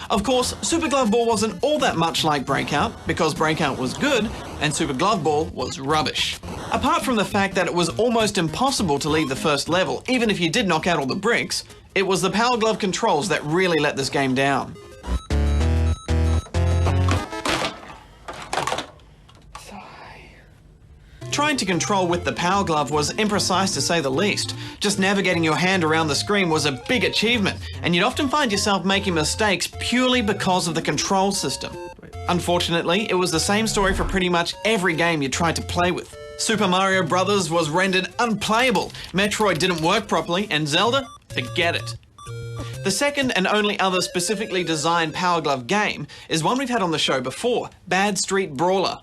Of course, Super Glove Ball wasn't all that much like Breakout, because Breakout was good and Super Glove Ball was rubbish. Apart from the fact that it was almost impossible to leave the first level, even if you did knock out all the bricks, it was the Power Glove controls that really let this game down. Trying to control with the Power Glove was imprecise to say the least. Just navigating your hand around the screen was a big achievement, and you'd often find yourself making mistakes purely because of the control system. Unfortunately, it was the same story for pretty much every game you tried to play with. Super Mario Bros. Was rendered unplayable, Metroid didn't work properly, and Zelda? Forget it. The second and only other specifically designed Power Glove game is one we've had on the show before, Bad Street Brawler.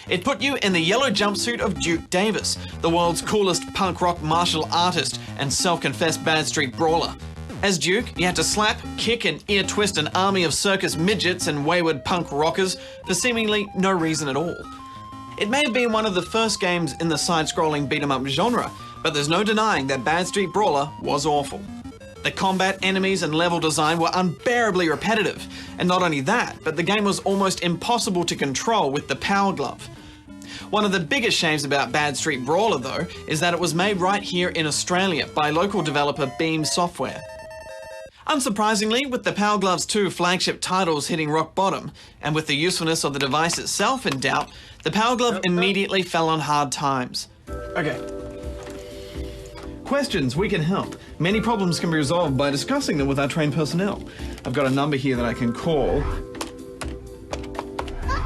It put you in the yellow jumpsuit of Duke Davis, the world's coolest punk rock martial artist and self-confessed Bad Street Brawler. As Duke, you had to slap, kick and ear twist an army of circus midgets and wayward punk rockers for seemingly no reason at all. It may have been one of the first games in the side-scrolling beat-em-up genre, but there's no denying that Bad Street Brawler was awful. The combat, enemies and level design were unbearably repetitive, and not only that, but the game was almost impossible to control with the Power Glove. One of the biggest shames about Bad Street Brawler though, is that it was made right here in Australia by local developer Beam Software. Unsurprisingly, with the Power Glove's 2 flagship titles hitting rock bottom, and with the usefulness of the device itself in doubt, the Power Glove immediately fell on hard times. Okay. Questions, we can help. Many problems can be resolved by discussing them with our trained personnel. I've got a number here that I can call.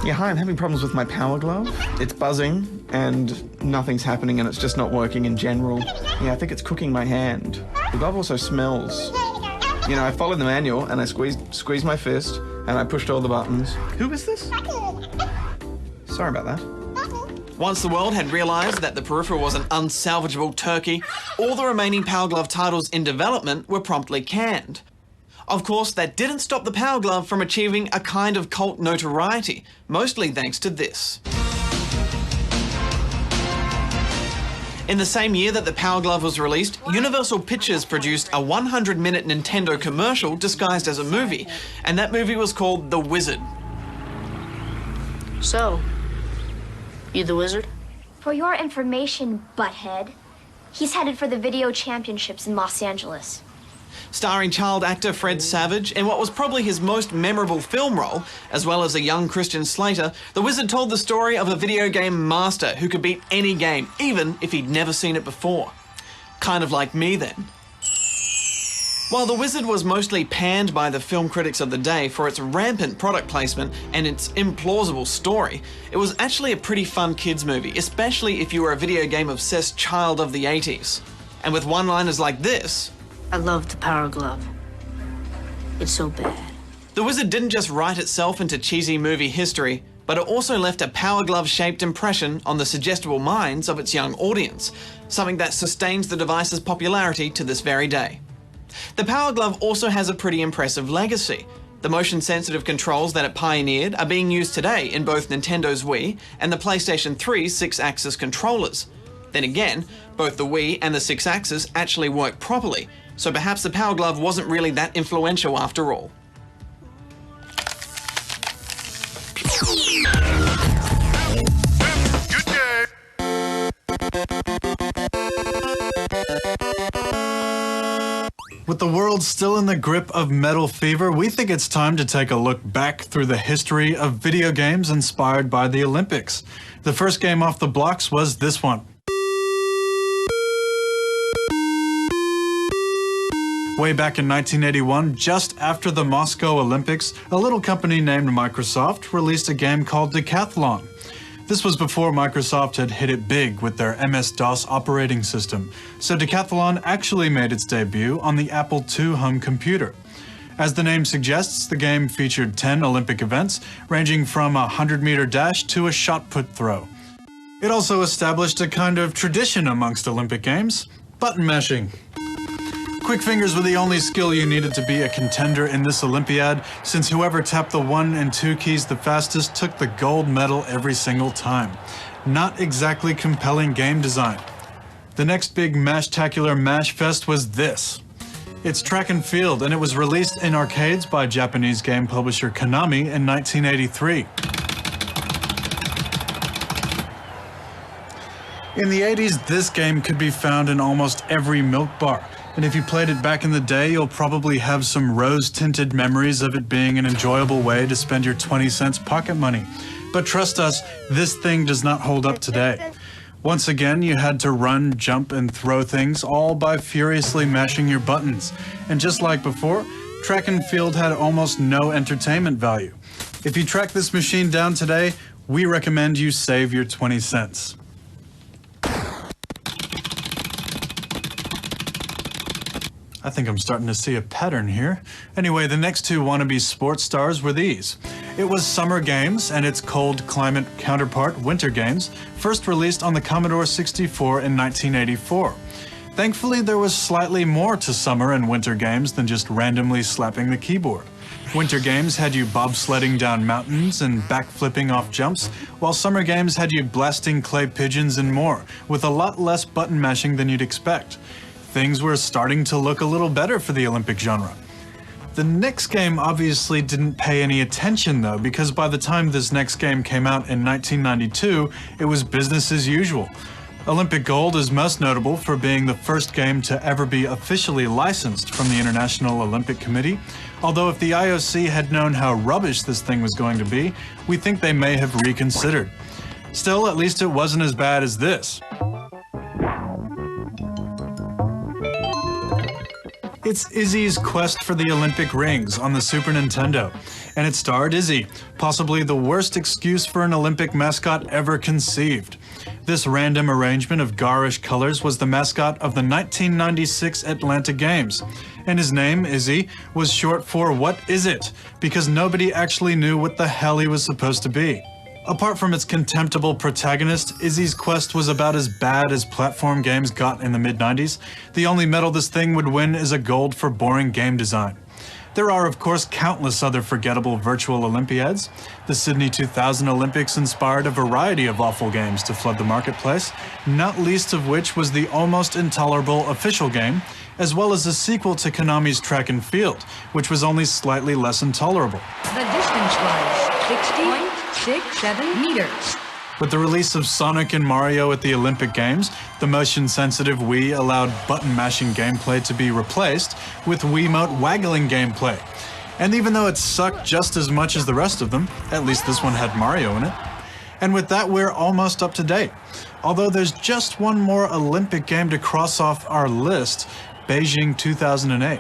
Yeah, hi, I'm having problems with my Power Glove. It's buzzing and nothing's happening and it's just not working in general. Yeah, I think it's cooking my hand. The glove also smells. You know, I followed the manual and I squeezed my fist and I pushed all the buttons. Who is this? Sorry about that. Once the world had realised that the peripheral was an unsalvageable turkey, all the remaining Power Glove titles in development were promptly canned. Of course, that didn't stop the Power Glove from achieving a kind of cult notoriety, mostly thanks to this. In the same year that the Power Glove was released, Universal Pictures produced a 100-minute Nintendo commercial disguised as a movie, and that movie was called The Wizard. So, you the wizard? For your information, butthead, he's headed for the video championships in Los Angeles. Starring child actor Fred Savage in what was probably his most memorable film role, as well as a young Christian Slater, The Wizard told the story of a video game master who could beat any game, even if he'd never seen it before. Kind of like me then. While The Wizard was mostly panned by the film critics of the day for its rampant product placement and its implausible story, it was actually a pretty fun kids movie, especially if you were a video game obsessed child of the 80s. And with one-liners like this, I love the Power Glove. It's so bad. The Wizard didn't just write itself into cheesy movie history, but it also left a Power Glove-shaped impression on the suggestible minds of its young audience, something that sustains the device's popularity to this very day. The Power Glove also has a pretty impressive legacy. The motion-sensitive controls that it pioneered are being used today in both Nintendo's Wii and the PlayStation 3's 6-axis controllers. Then again, both the Wii and the 6-axis actually work properly, so perhaps the Power Glove wasn't really that influential after all. Good day. With the world still in the grip of metal fever, we think it's time to take a look back through the history of video games inspired by the Olympics. The first game off the blocks was this one. Way back in 1981, just after the Moscow Olympics, a little company named Microsoft released a game called Decathlon. This was before Microsoft had hit it big with their MS-DOS operating system, so Decathlon actually made its debut on the Apple II home computer. As the name suggests, the game featured 10 Olympic events, ranging from a 100-meter dash to a shot put throw. It also established a kind of tradition amongst Olympic games, button mashing. Quick fingers were the only skill you needed to be a contender in this Olympiad, since whoever tapped the 1 and 2 keys the fastest took the gold medal every single time. Not exactly compelling game design. The next big mash-tacular mash fest was this. It's track and field, and it was released in arcades by Japanese game publisher Konami in 1983. In the 80s, this game could be found in almost every milk bar. And if you played it back in the day, you'll probably have some rose-tinted memories of it being an enjoyable way to spend your 20 cents pocket money. But trust us, this thing does not hold up today. Once again, you had to run, jump, and throw things, all by furiously mashing your buttons. And just like before, track and field had almost no entertainment value. If you track this machine down today, we recommend you save your 20 cents. I think I'm starting to see a pattern here. Anyway, the next two wannabe sports stars were these. It was Summer Games and its cold climate counterpart, Winter Games, first released on the Commodore 64 in 1984. Thankfully, there was slightly more to Summer and Winter Games than just randomly slapping the keyboard. Winter Games had you bobsledding down mountains and backflipping off jumps, while Summer Games had you blasting clay pigeons and more, with a lot less button mashing than you'd expect. Things were starting to look a little better for the Olympic genre. The next game obviously didn't pay any attention though, because by the time this next game came out in 1992, it was business as usual. Olympic Gold is most notable for being the first game to ever be officially licensed from the International Olympic Committee, although if the IOC had known how rubbish this thing was going to be, we think they may have reconsidered. Still, at least it wasn't as bad as this. It's Izzy's quest for the Olympic rings on the Super Nintendo, and it starred Izzy, possibly the worst excuse for an Olympic mascot ever conceived. This random arrangement of garish colors was the mascot of the 1996 Atlanta Games, and his name, Izzy, was short for What Is It? Because nobody actually knew what the hell he was supposed to be. Apart from its contemptible protagonist, Izzy's quest was about as bad as platform games got in the mid-90s. The only medal this thing would win is a gold for boring game design. There are, of course, countless other forgettable virtual Olympiads. The Sydney 2000 Olympics inspired a variety of awful games to flood the marketplace, not least of which was the almost intolerable official game, as well as a sequel to Konami's Track and Field, which was only slightly less intolerable. The distance was 60.67 meters. With the release of Sonic and Mario at the Olympic Games, the motion-sensitive Wii allowed button-mashing gameplay to be replaced with Wiimote waggling gameplay. And even though it sucked just as much as the rest of them, at least this one had Mario in it. And with that, we're almost up to date. Although there's just one more Olympic game to cross off our list, Beijing 2008.